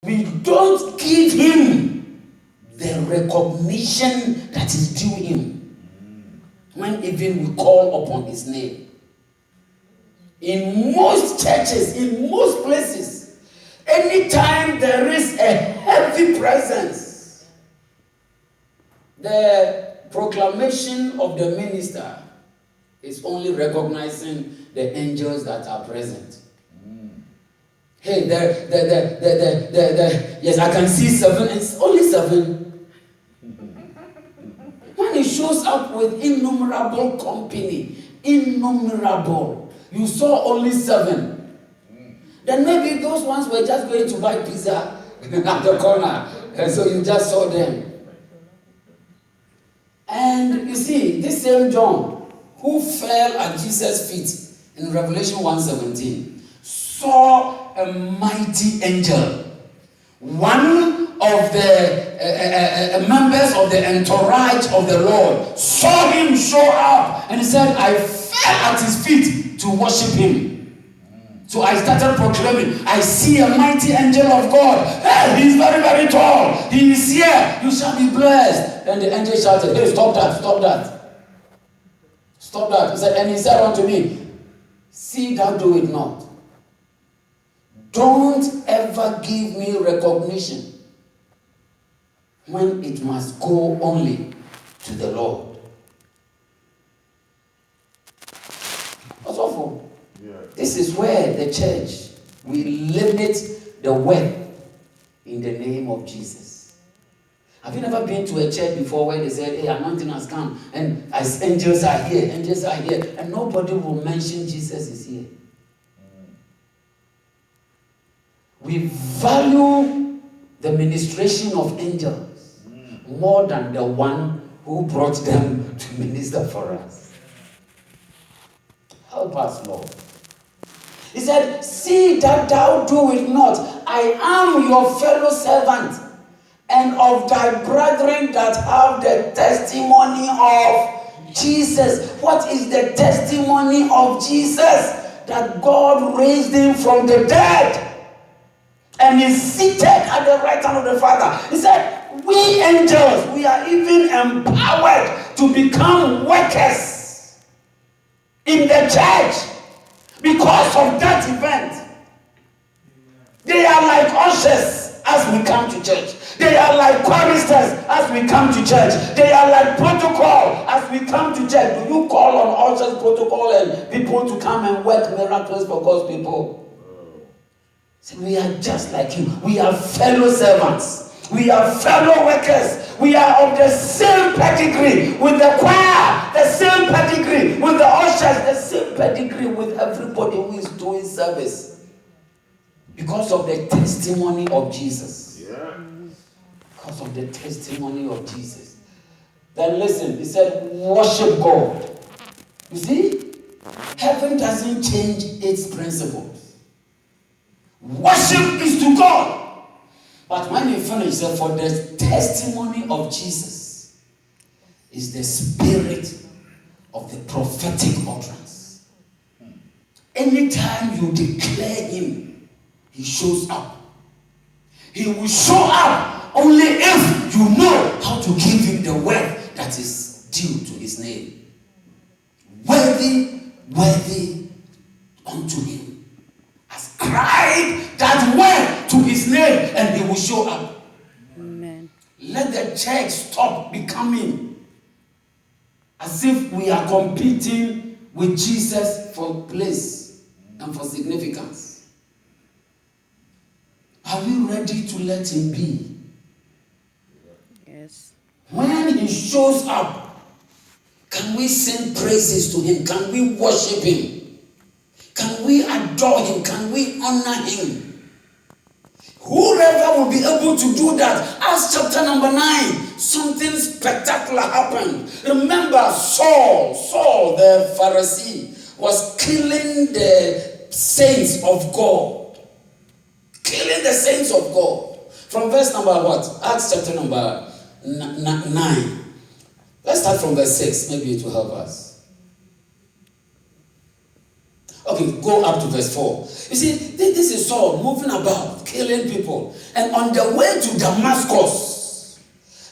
we don't give him the recognition that is due him when even we call upon his name. In most churches, in most places, anytime there is a heavy presence, the proclamation of the minister is only recognizing the angels that are present. Hey, yes, I can see 7. It's only 7. When he shows up with innumerable company, innumerable, you saw only 7. Then maybe those ones were just going to buy pizza at the corner, and so you just saw them. And you see, this same John, who fell at Jesus' feet in Revelation 1:17, saw a mighty angel. One of the members of the entourage of the Lord saw him show up, and he said, I fell at his feet to worship him. So I started proclaiming, I see a mighty angel of God. Hey, he's very, very tall. He is here. You shall be blessed. Then the angel shouted, hey, stop that, stop that. Stop that. He said, and he said unto me, see thou do it not. Don't ever give me recognition when it must go only to the Lord. That's awful. Yeah. This is where the church will limit the work in the name of Jesus. Have you never been to a church before where they said, hey, anointing has come, and as angels are here, and nobody will mention Jesus is here? We value the ministration of angels more than the one who brought them to minister for us. Help us, Lord. He said, see that thou do it not. I am your fellow servant, and of thy brethren that have the testimony of Jesus. What is the testimony of Jesus? That God raised him from the dead and is seated at the right hand of the Father. He said, we angels, we are even empowered to become workers in the church because of that event. They are like ushers as we come to church. They are like choristers as we come to church. They are like protocol as we come to church. Do you call on ushers, protocol, and people to come and work miracles for God's people? So we are just like you. We are fellow servants. We are fellow workers. We are of the same pedigree with the choir, the same pedigree with the ushers, the same pedigree with everybody who is doing service. Because of the testimony of Jesus. Yeah. Because of the testimony of Jesus. Then listen, he said, worship God. You see, heaven doesn't change its principles. Worship is to God. But when he finished, he said, for the testimony of Jesus is the spirit of the prophetic utterance. Anytime you declare him, he shows up. He will show up only if you know how to give him the word that is due to his name. Worthy, worthy unto him. Ascribe that word to his name and he will show up. Amen. Let the church stop becoming as if we are competing with Jesus for place and for significance. Are we ready to let him be? Yes. When he shows up, can we sing praises to him? Can we worship him? Can we adore him? Can we honor him? Whoever will be able to do that. Acts chapter number 9. Something spectacular happened. Remember Saul the Pharisee, was killing the saints of God. Killing the saints of God. From verse number what? Acts chapter number 9. Let's start from verse 6. Maybe it will help us. Okay, go up to verse 4. You see, this is Saul moving about, killing people. And on the way to Damascus,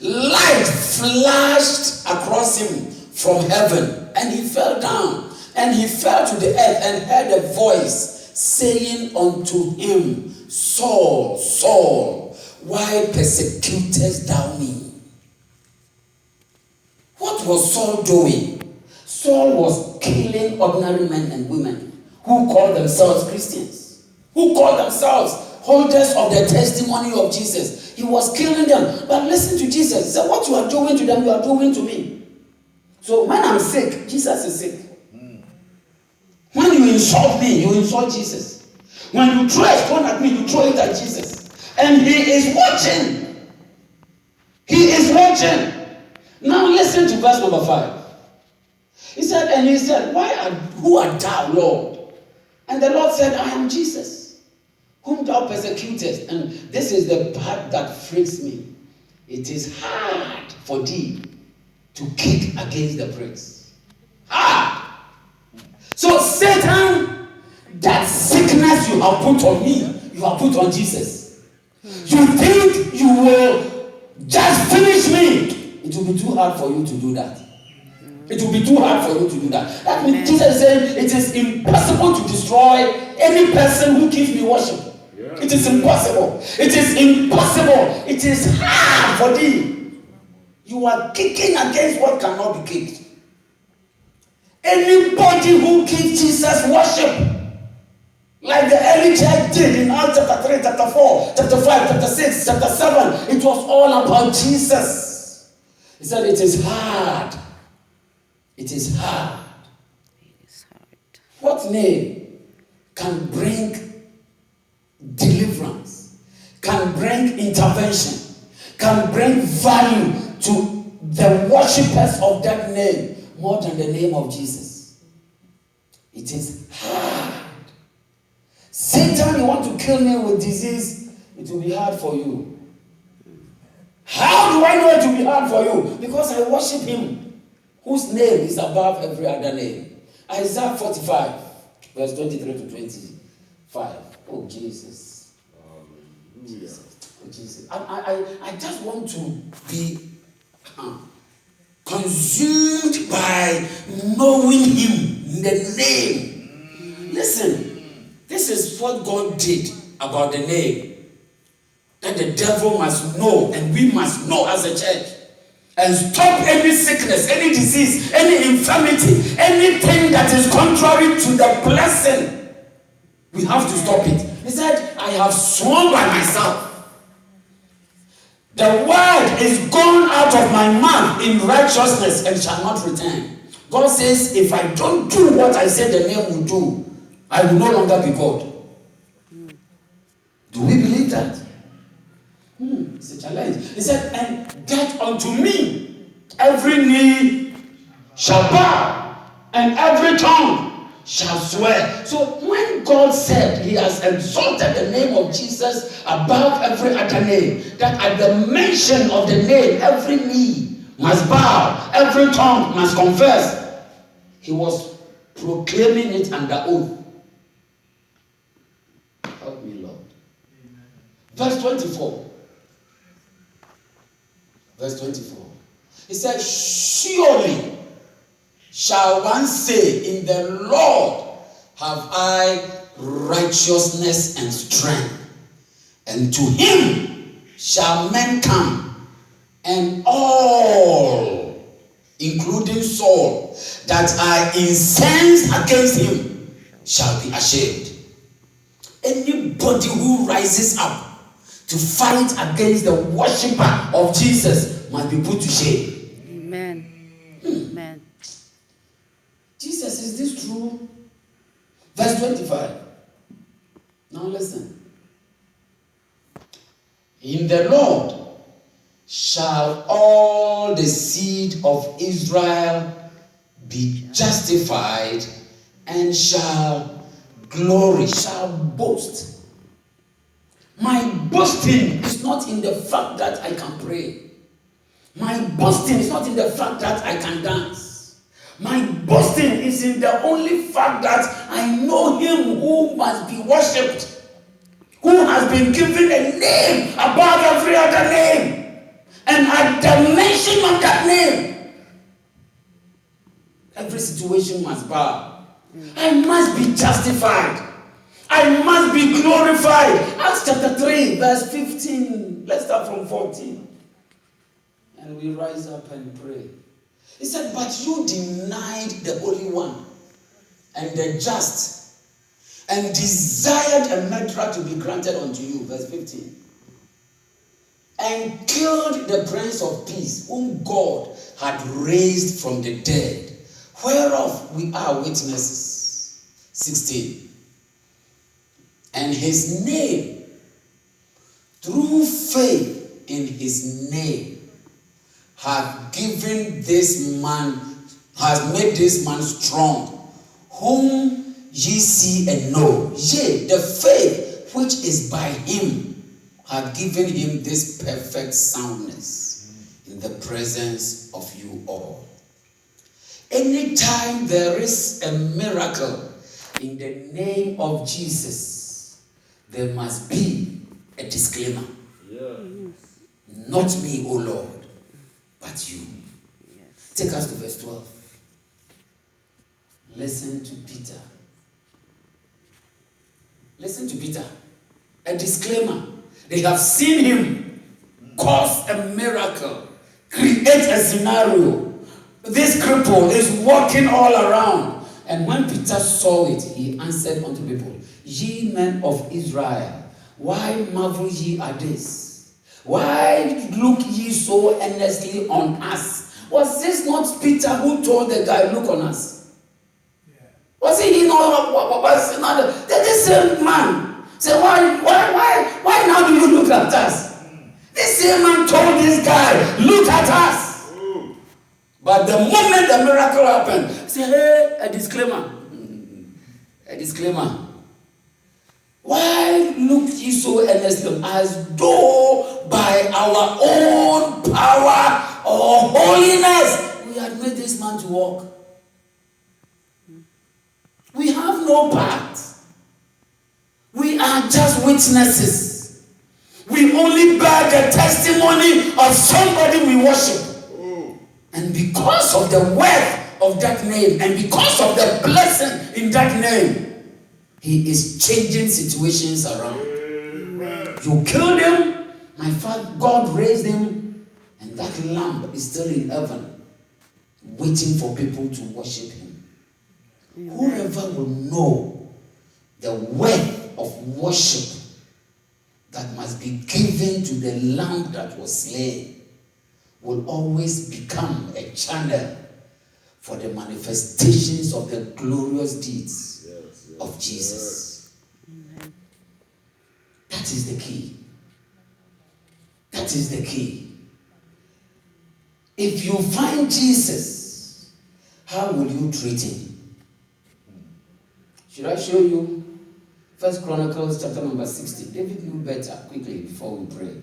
light flashed across him from heaven. And he fell down. And he fell to the earth and heard a voice saying unto him, Saul, Saul, why persecutest thou me? What was Saul doing? Saul was killing ordinary men and women who called themselves Christians, who called themselves holders of the testimony of Jesus. He was killing them. But listen to Jesus. He said, what you are doing to them, you are doing to me. So when I'm sick, Jesus is sick. When you insult me, you insult Jesus. When you throw a stone at me, you throw it at Jesus. And he is watching. He is watching. Now listen to verse number 5. He said, who art thou, Lord? And the Lord said, I am Jesus, whom thou persecutest. And this is the part that freaks me. It is hard for thee to kick against the pricks. Hard. So Satan, that sickness you have put on me, you have put on Jesus. You think you will just finish me. It will be too hard for you to do that. It will be too hard for you to do that. That means Jesus is saying it is impossible to destroy any person who gives me worship. Yeah. It is impossible. It is impossible. It is hard for thee. You are kicking against what cannot be kicked. Anybody who gives Jesus worship, like the early church did in Acts chapter 3, chapter 4, chapter 5, chapter 6, chapter 7, it was all about Jesus. He said it is hard. It is hard. It is hard. What name can bring deliverance, can bring intervention, can bring value to the worshippers of that name more than the name of Jesus? It is hard. Satan, you want to kill me with disease, it will be hard for you. How do I know it will be hard for you? Because I worship him, whose name is above every other name. Isaiah 45, verse 23 to 25. Oh, Jesus. Jesus. Oh, Jesus. I just want to be consumed by knowing him in the name. Listen, this is what God did about the name. That the devil must know, and we must know as a church. And stop any sickness, any disease, any infirmity, anything that is contrary to the blessing. We have to stop it. He said, I have sworn by myself. The word is gone out of my mouth in righteousness and shall not return. God says, if I don't do what I said the name will do, I will no longer be God. Do we believe that? It's a challenge. He said, and that unto me every knee shall bow and every tongue shall swear. So when God said he has exalted the name of Jesus above every other name, that at the mention of the name every knee must bow, every tongue must confess, he was proclaiming it under oath. Help me, Lord. Verse 24. Verse 24. He said, surely shall one say, in the Lord have I righteousness and strength, and to him shall men come, and all, including Saul, that are incensed against him, shall be ashamed. Anybody who rises up to fight against the worshipper of Jesus must be put to shame. Amen. Amen. Jesus, is this true? Verse 25. Now listen. In the Lord shall all the seed of Israel be justified, and shall glory, shall boast. My boasting is not in the fact that I can pray. My boasting is not in the fact that I can dance. My boasting is in the only fact that I know him who must be worshipped, who has been given a name above every other name. And at the mention of that name, every situation must bow. I must be justified. I must be glorified. Acts chapter 3, verse 15. Let's start from 14. And we rise up and pray. He said, but you denied the Holy One and the just, and desired a measure to be granted unto you. Verse 15. And killed the Prince of Peace, whom God had raised from the dead, whereof we are witnesses. 16. And his name, through faith in his name, hath given this man, has made this man strong, whom ye see and know. Yea, the faith which is by him had given him this perfect soundness in the presence of you all. Anytime there is a miracle in the name of Jesus, there must be a disclaimer. Yeah. Not me, O Lord, but you. Yes. Take us to verse 12. Listen to Peter. Listen to Peter. A disclaimer. They have seen him cause a miracle, create a scenario. This cripple is walking all around. And when Peter saw it, he answered unto people, ye men of Israel, why marvel ye at this? Why look ye so earnestly on us? Was this not Peter who told the guy, look on us? Yeah. Was he not? Was not the same man? Say, why now do you look at us? This same man told this guy, look at us. But the moment the miracle happened, say, hey, a disclaimer. A disclaimer. Why look ye so earnestly, as though by our own power or holiness we had made this man to walk? We have no part. We are just witnesses. We only bear the testimony of somebody we worship. And because of the worth of that name, and because of the blessing in that name, he is changing situations around. Amen. You killed him, my Father, God raised him, and that lamb is still in heaven, waiting for people to worship him. Amen. Whoever will know the worth of worship that must be given to the lamb that was slain will always become a channel for the manifestations of the glorious deeds of Jesus. Amen. That is the key. That is the key. If you find Jesus, how will you treat him? Should I show you? First Chronicles chapter number 16. David knew better quickly before we pray.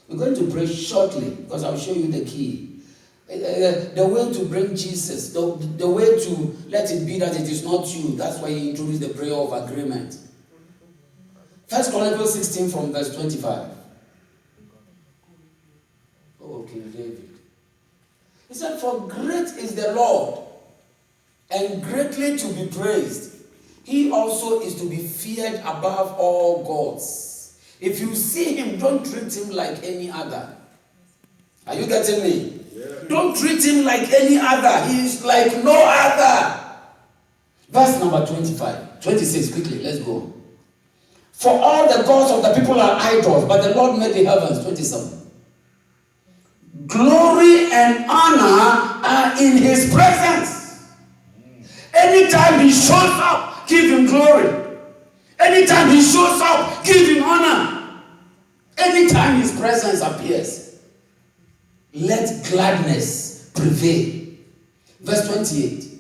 We're going to pray shortly because I'll show you the key. The way to bring Jesus, the way to let it be that it is not you. That's why he introduced the prayer of agreement. First Chronicles 16 from verse 25. Oh, King David. He said, for great is the Lord, and greatly to be praised. He also is to be feared above all gods. If you see him, don't treat him like any other. Are you getting me? Yeah. Don't treat him like any other. He is like no other. Verse number 25. 26, quickly, let's go. For all the gods of the people are idols, but the Lord made the heavens. 27. Glory and honor are in his presence. Anytime he shows up, give him glory. Anytime he shows up, give him honor. Anytime his presence appears, let gladness prevail. Verse 28.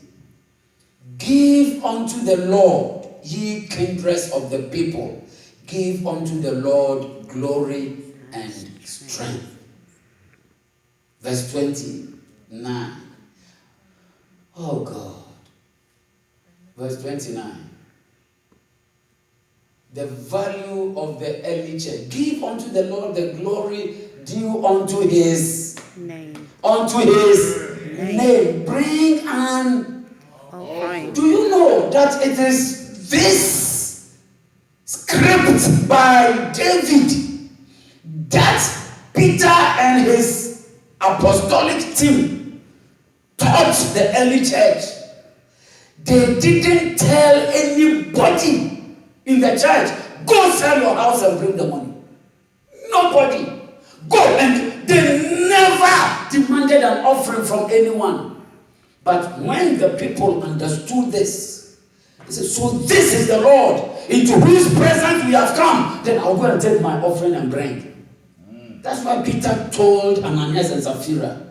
Give unto the Lord, ye kindreds of the people. Give unto the Lord glory and strength. Verse 29. Oh God. Verse 29. The value of the early church. Give unto the Lord the glory due unto his name. Unto his name. Bring an offering. Do you know that it is this script by David that Peter and his apostolic team taught the early church? They didn't tell anybody in the church, go sell your house and bring the money. Nobody. Go. And they never demanded an offering from anyone. But when the people understood this, they said, so this is the Lord into whose presence we have come. Then I'll go and take my offering and bring. That's why Peter told Ananias and Sapphira.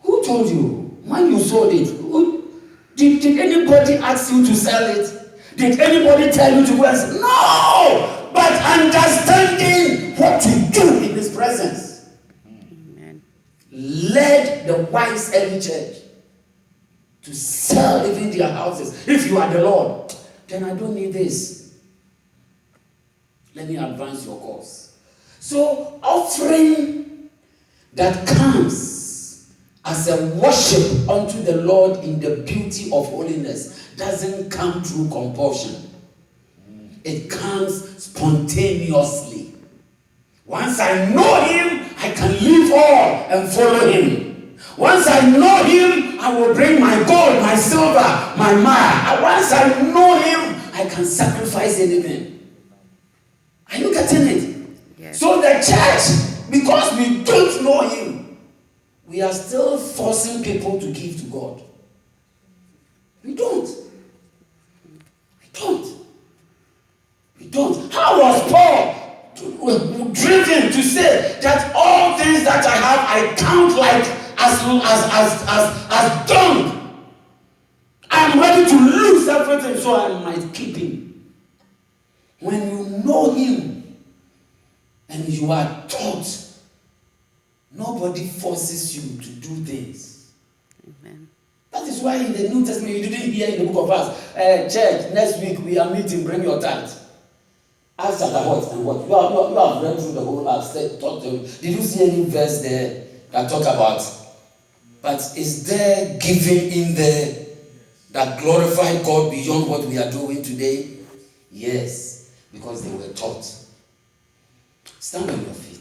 Who told you? When you sold it, did anybody ask you to sell it? Did anybody tell you to go and say, no! But understanding what to do in his presence. Amen. Led the wise early church to sell even their houses. If you are the Lord, then I don't need this. Let me advance your cause. So, offering that comes as a worship unto the Lord in the beauty of holiness doesn't come through compulsion. It comes spontaneously. Once I know him, I can leave all and follow him. Once I know him, I will bring my gold, my silver, my mire. Once I know him, I can sacrifice anything. Are you getting it? Yes. So the church, because we don't know him, we are still forcing people to give to God. We don't. We don't. How was Paul driven to say that all things that I have I count like as dung? I'm ready to lose everything so I might keep him. When you know him and you are taught, nobody forces you to do things. Amen. That is why in the New Testament you didn't hear in the book of Acts, church, next week we are meeting, bring your tithe. Acts chapter what and what? You have read through the whole Acts. Did you see any verse there that talk about? But is there giving in there that glorify God beyond what we are doing today? Yes, because they were taught. Stand on your feet.